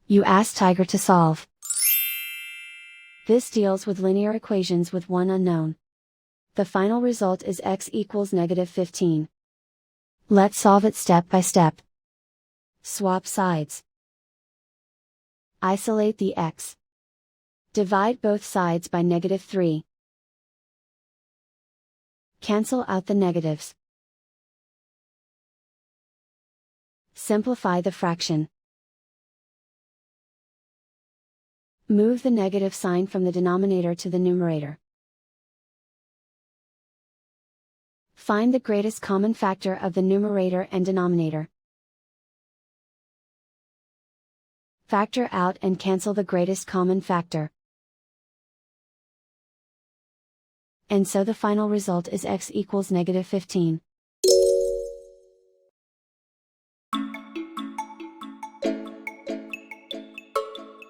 You ask Tiger to solve. This deals with linear equations with one unknown. The final result is x equals -15. Let's solve it step by step. Swap sides. Isolate the x. Divide both sides by -3. Cancel out the negatives. Simplify the fraction. Move the negative sign from the denominator to the numerator. Find the greatest common factor of the numerator and denominator. Factor out and cancel the greatest common factor. And so the final result is x equals -15.